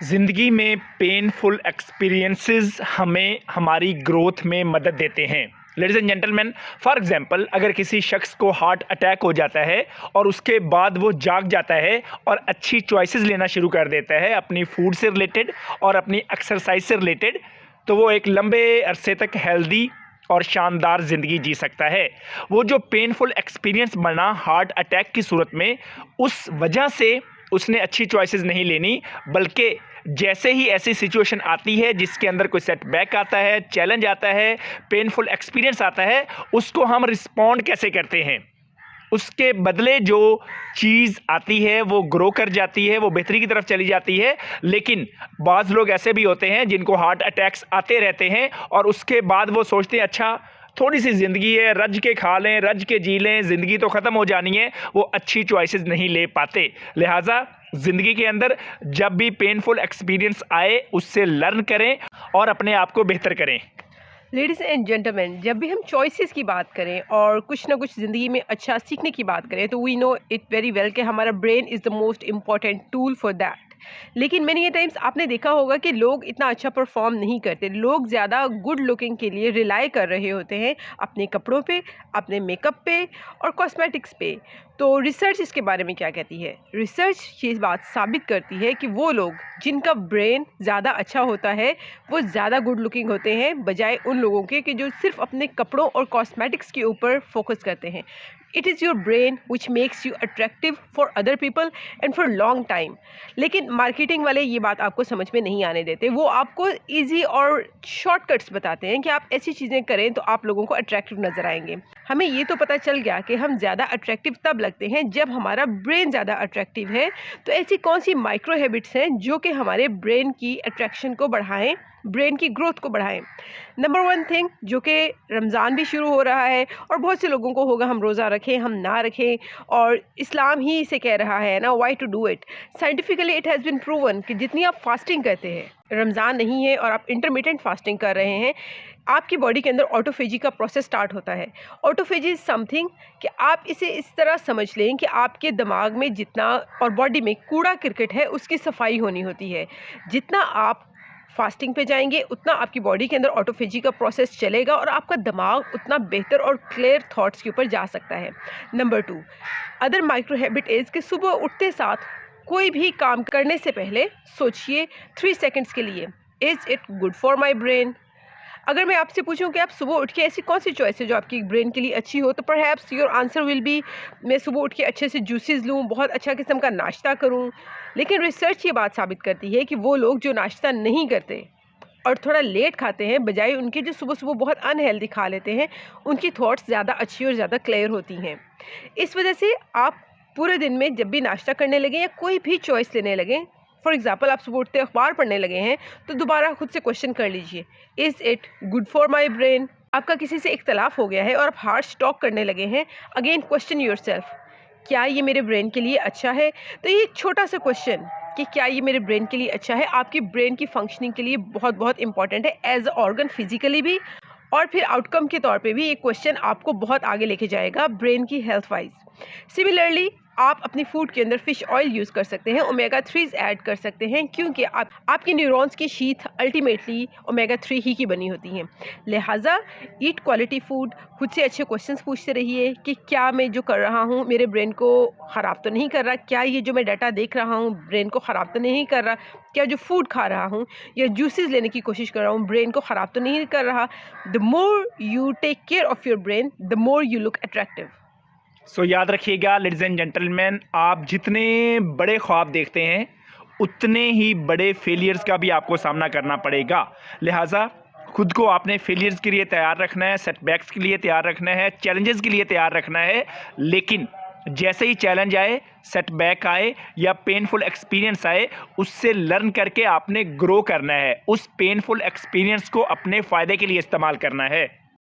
ज़िंदगी में painful experiences हमें हमारी ग्रोथ में मदद देते हैं। Ladies and gentleman, for example अगर किसी शख्स को हार्ट अटैक हो जाता है और उसके बाद वो जाग जाता है और अच्छी चॉइसेस लेना शुरू कर देता है अपनी फूड से रिलेटेड और अपनी एक्सरसाइज से रिलेटेड, तो वो एक लंबे अरसे तक हेल्दी और शानदार ज़िंदगी जी सकता है। वो जो पेनफुल एक्सपीरियंस बना हार्ट अटैक की सूरत में, उस वजह से उसने अच्छी चॉइसेस नहीं लेनी, बल्कि जैसे ही ऐसी सिचुएशन आती है जिसके अंदर कोई सेटबैक आता है, चैलेंज आता है, पेनफुल एक्सपीरियंस आता है, उसको हम रिस्पॉन्ड कैसे करते हैं, उसके बदले जो चीज़ आती है वो ग्रो कर जाती है, वो बेहतरी की तरफ चली जाती है। लेकिन बाज़ लोग ऐसे भी होते हैं जिनको हार्ट अटैक्स आते रहते हैं और उसके बाद वो सोचते हैं अच्छा थोड़ी सी ज़िंदगी है, रज के खा लें, रज के जी लें, ज़िंदगी तो ख़त्म हो जानी है। वो अच्छी चॉइसेस नहीं ले पाते। लिहाजा ज़िंदगी के अंदर जब भी पेनफुल एक्सपीरियंस आए उससे लर्न करें और अपने आप को बेहतर करें। लेडीज़ एंड जेंटलमैन, जब भी हम चॉइसेस की बात करें और कुछ ना कुछ ज़िंदगी में अच्छा सीखने की बात करें तो we know it very well कि हमारा brain is the most important tool for that. लेकिन मैनी टाइम्स आपने देखा होगा कि लोग इतना अच्छा परफॉर्म नहीं करते। लोग ज़्यादा गुड लुकिंग के लिए रिलाई कर रहे होते हैं अपने कपड़ों पे, अपने मेकअप पे और कॉस्मेटिक्स पे। तो रिसर्च इसके बारे में क्या कहती है? रिसर्च ये बात साबित करती है कि वो लोग जिनका ब्रेन ज़्यादा अच्छा होता है वो ज़्यादा गुड लुकिंग होते हैं, बजाय उन लोगों के कि जो सिर्फ अपने कपड़ों और कॉस्मेटिक्स के ऊपर फोकस करते हैं। It is your brain which makes you attractive for other people and for long time. लेकिन मार्केटिंग वाले ये बात आपको समझ में नहीं आने देते। वो आपको ईजी और शॉर्टकट्स बताते हैं कि आप ऐसी चीज़ें करें तो आप लोगों को अट्रैक्टिव नज़र आएंगे। हमें ये तो पता चल गया कि हम ज़्यादा अट्रैक्टिव तब लगते हैं जब हमारा ब्रेन ज़्यादा अट्रैक्टिव है। तो ऐसी कौन सी माइक्रो हैबिट्स हैं जो कि हमारे ब्रेन की अट्रैक्शन को बढ़ाएं, ब्रेन की ग्रोथ को बढ़ाएं? नंबर वन थिंग, जो कि रमज़ान भी शुरू हो रहा है और बहुत से लोगों को होगा हम रोज़ा रखें हम ना रखें, और इस्लाम ही इसे कह रहा है ना, why to do it. Scientifically it has been proven कि जितनी आप फास्टिंग करते हैं, रमज़ान नहीं है और आप इंटरमिटेंट फास्टिंग कर रहे हैं, आपकी बॉडी के अंदर ऑटोफेजी का प्रोसेस स्टार्ट होता है। ऑटोफेजी इज़ समथिंग कि आप इसे इस तरह समझ लें कि आपके दिमाग में जितना और बॉडी में कूड़ा क्रिकेट है उसकी सफाई होनी होती है। जितना आप फास्टिंग पे जाएंगे उतना आपकी बॉडी के अंदर ऑटोफेजी का प्रोसेस चलेगा और आपका दिमाग उतना बेहतर और क्लियर थॉट्स के ऊपर जा सकता है। Number two, other micro habit is कि सुबह उठते साथ कोई भी काम करने से पहले सोचिए 3 सेकंड्स के लिए, is it good for my brain? अगर मैं आपसे पूछूं कि आप सुबह उठ के ऐसी कौन सी चॉइस है जो आपकी ब्रेन के लिए अच्छी हो, तो perhaps your answer will be मैं सुबह उठ के अच्छे से जूसेस लूँ, बहुत अच्छा किस्म का नाश्ता करूँ। लेकिन रिसर्च ये बात साबित करती है कि वो लोग जो नाश्ता नहीं करते और थोड़ा लेट खाते हैं, बजाय उनके जो सुबह सुबह बहुत अनहेल्दी खा लेते हैं, उनकी थॉट्स ज़्यादा अच्छी और ज़्यादा क्लियर होती हैं। इस वजह से आप पूरे दिन में जब भी नाश्ता करने लगें या कोई भी चॉइस लेने लगें, फॉर एग्जाम्पल आप सुबह उठते अखबार पढ़ने लगे हैं, तो दोबारा खुद से क्वेश्चन कर लीजिए, is it good for my brain? आपका किसी से इख्तलाफ हो गया है और आप हार्श टॉक करने लगे हैं, अगेन क्वेश्चन योरसेल्फ, क्या ये मेरे ब्रेन के लिए अच्छा है? तो ये एक छोटा सा क्वेश्चन कि क्या ये मेरे ब्रेन के लिए अच्छा है, आपकी ब्रेन की फंक्शनिंग के लिए बहुत बहुत इंपॉर्टेंट है, एज अ ऑर्गन फिजिकली भी, और फिर आउटकम के तौर पे भी ये क्वेश्चन आपको बहुत आगे लेके जाएगा ब्रेन की हेल्थ वाइज। सिमिलरली आप अपनी फूड के अंदर फिश ऑयल यूज़ कर सकते हैं, ओमेगा 3 ऐड कर सकते हैं, क्योंकि आपके न्यूरॉन्स की शीथ अल्टीमेटली ओमेगा 3 ही की बनी होती हैं। लिहाजा ईट क्वालिटी फूड, खुद से अच्छे क्वेश्चंस पूछते रहिए कि क्या मैं जो कर रहा हूँ मेरे ब्रेन को ख़राब तो नहीं कर रहा, क्या ये जो मैं डाटा देख रहा हूँ ब्रेन को ख़राब तो नहीं कर रहा, क्या जो फूड खा रहा हूँ या जूसेस लेने की कोशिश कर रहा हूँ ब्रेन को ख़राब तो नहीं कर रहा। The more you take care of your brain, the more you look attractive. So याद रखिएगा लेडीज़ एंड जेंटलमैन, आप जितने बड़े ख्वाब देखते हैं उतने ही बड़े फेलियर्स का भी आपको सामना करना पड़ेगा। लिहाजा खुद को आपने फेलियर्स के लिए तैयार रखना है, सेटबैक्स के लिए तैयार रखना है, चैलेंजेस के लिए तैयार रखना है। लेकिन जैसे ही चैलेंज आए, सेटबैक आए या पेनफुल एक्सपीरियंस आए, उससे लर्न करके आपने ग्रो करना है। उस पेनफुल एक्सपीरियंस को अपने फ़ायदे के लिए इस्तेमाल करना है।